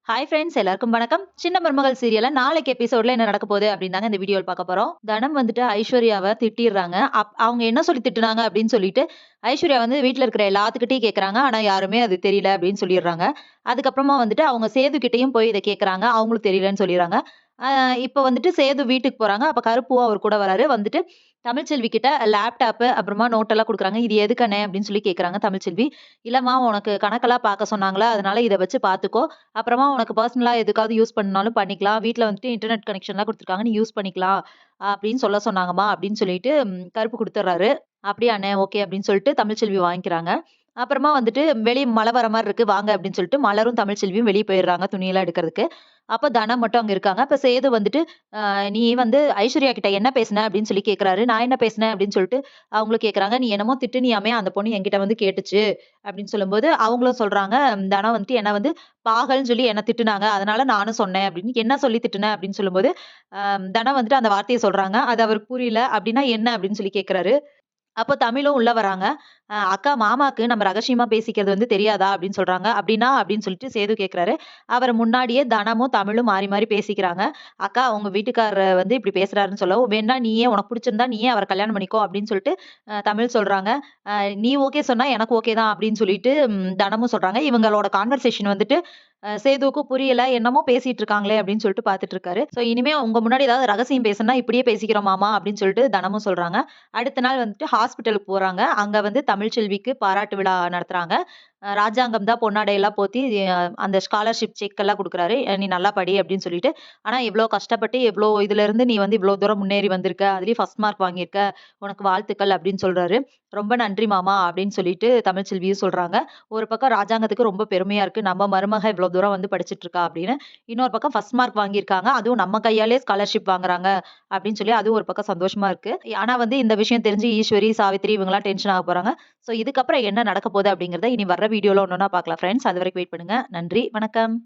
Hi friends எல்லாருக்கும் வணக்கம். சின்ன மருமகள் சீரியல்ல நாளைக்கு எபிசோட்ல என்ன நடக்க போகுது அப்படின்னு தாங்க இந்த வீடியோல பார்க்க போறோம். தனம் வந்துட்டு ஐஸ்வர்யாவ திட்டிடுறாங்க. அவங்க என்ன சொல்லி திட்டுனாங்க அப்படின்னு சொல்லிட்டு ஐஸ்வர்யா வந்து வீட்ல இருக்கிற எல்லாத்துக்கிட்டையும் கேட்கறாங்க. ஆனா யாருமே அது தெரியல அப்படின்னு சொல்லிடுறாங்க. அதுக்கப்புறமா வந்துட்டு அவங்க சேது கிட்டயும் போய் இத கேட்கறாங்க. அவங்களும் தெரியலன்னு சொல்லிடுறாங்க. அ இப்ப வந்துட்டு சேது வீட்டுக்கு போறாங்க. அப்ப கருப்புவும் அவர் கூட வராரு. வந்துட்டு தமிழ்ச்செல்வி கிட்ட லேப்டாப் அப்புறமா நோட் எல்லாம் குடுக்குறாங்க. "இது எதுக்கு அண்ணே?" அப்படின்னு சொல்லி கேட்கறாங்க தமிழ்ச்செல்வி. "இல்லம்மா உனக்கு கணக்கெல்லாம் பார்க்க சொன்னாங்களா, அதனால இத வச்சு பார்த்துக்கோ. அப்புறமா உனக்கு பர்சனலா எதுக்காவது யூஸ் பண்ணாலும் பண்ணிக்கலாம். வீட்ல வந்துட்டு இன்டர்நெட் கனெக்ஷன்லாம் குடுத்துருக்காங்க. நீ யூஸ் பண்ணிக்கலாம். அப்படின்னு சொல்ல சொன்னாங்கம்மா" அப்படின்னு சொல்லிட்டு கருப்பு குடுத்துர்றாரு. "அப்படியா அண்ணே, ஓகே" அப்படின்னு சொல்லிட்டு தமிழ்ச்செல்வி வாங்கிக்கிறாங்க. அப்புறமா வந்துட்டு வெளிய மழை வர மாரி இருக்கு வாங்க அப்படின்னு சொல்லிட்டு மலரும் தமிழ்ச்செல்வியும் வெளிய போயிடுறாங்க துணியெல்லாம் எடுக்கிறதுக்கு. அப்ப தனம் மட்டும் அங்க இருக்காங்க. அப்ப சேது வந்துட்டு, "நீ வந்து ஐஸ்வர்யா கிட்ட என்ன பேசின?" அப்படின்னு சொல்லி கேட்கிறாரு. "நான் என்ன பேசினேன்?" அப்படின்னு சொல்லிட்டு அவங்களும் கேட்கறாங்க. "நீ என்னமோ திட்டுனியாமே அந்த பொண்ணு என்கிட்ட வந்து கேட்டுச்சு" அப்படின்னு சொல்லும்போது, அவங்களும் சொல்றாங்க, தனம் வந்துட்டு என்ன வந்து பாகல்ன்னு சொல்லி என்ன திட்டுனாங்க. அதனால நானும் சொன்னேன் அப்படின்னு. "என்ன சொல்லி திட்டுன?" அப்படின்னு சொல்லும்போது, தனம் வந்துட்டு அந்த வார்த்தைய சொல்றாங்க. அது அவருக்கு புரியல. "அப்படின்னா என்ன?" அப்படின்னு சொல்லி கேட்கிறாரு. அப்போ தமிழும் உள்ள வராங்க. "அக்கா மாமாக்கு நம்ம ரகசியமா பேசிக்கிறது வந்து தெரியாதா?" அப்படின்னு சொல்றாங்க. "அப்படின்னா?" அப்படின்னு சொல்லிட்டு சேது கேட்கிறாரு. அவர் முன்னாடியே தனமும், தமிழும் மாறி மாறி பேசிக்கிறாங்க. "அக்கா உங்க வீட்டுக்காரர் வந்து இப்படி பேசுறாருன்னு சொல்லவும், வேணா நீயே உனக்கு புடிச்சிருந்தா நீயே அவர கல்யாணம் பண்ணிக்கோ" அப்படின்னு சொல்லிட்டு தமிழ் சொல்றாங்க. "நீ ஓகே சொன்னா எனக்கு ஓகே தான்" அப்படின்னு சொல்லிட்டு தனமும் சொல்றாங்க. இவங்களோட கான்வர்சேஷன் வந்துட்டு சேதுவுக்கும் புரியல. என்னமோ பேசிட்டு இருக்காங்களே அப்படின்னு சொல்லிட்டு பார்த்துட்டு இருக்காரு. "சோ இனிமே உங்க முன்னாடி ஏதாவது ரகசியம் பேசணும்னா இப்படியே பேசிக்கிறோம் மாமா" அப்படின்னு சொல்லிட்டு தனமும் சொல்றாங்க. அடுத்த நாள் வந்துட்டு ஹாஸ்பிட்டலுக்கு போறாங்க. அங்க வந்து தமிழ்ச்செல்விக்கு பாராட்டு விழா நடத்துறாங்க. ராஜாங்கம் தான் பொன்னாடையெல்லாம் போத்தி அந்த ஸ்காலர்ஷிப் செக் எல்லாம் குடுக்குறாரு. "நீ நல்லா படி" அப்படின்னு சொல்லிட்டு. "ஆனா இவ்ளோ கஷ்டப்பட்டு எவ்ளோ இதுலருந்து நீ வந்து இவ்ளோ தூரம் முன்னேறி வந்திருக்க. அதுலயும் ஃபர்ஸ்ட் மார்க் வாங்கியிருக்க. உனக்கு வாழ்த்துக்கள்" அப்படின்னு சொல்றாரு. "ரொம்ப நன்றி மாமா" அப்படின்னு சொல்லிட்டு தமிழ்ச்செல்வியும் சொல்றாங்க. ஒரு பக்கம் ராஜாங்கத்துக்கு ரொம்ப பெருமையா இருக்கு. நம்ம மருமக இவ்ளோ தூரம் வந்து படிச்சுட்டு இருக்கா அப்படின்னு. இன்னொரு பக்கம் ஃபர்ஸ்ட் மார்க் வாங்கியிருக்காங்க. அதுவும் நம்ம கையாலேயே ஸ்காலர்ஷிப் வாங்குறாங்க அப்படின்னு சொல்லி அதுவும் ஒரு பக்கம் சந்தோஷமா இருக்கு. ஆனா வந்து இந்த விஷயம் தெரிஞ்சு ஈஸ்வரி, சாவித்திரி இவங்கலாம் டென்ஷன் ஆக போறாங்க. சோ இதுக்கப்புறம் என்ன நடக்க போகுது அப்படிங்கிறத இனி வர்ற வீடியோல ஒண்ணொண்ணா பார்க்கலாம் ஃபிரெண்ட்ஸ். அதுவரைக்கும் வெயிட் பண்ணுங்க. நன்றி, வணக்கம்.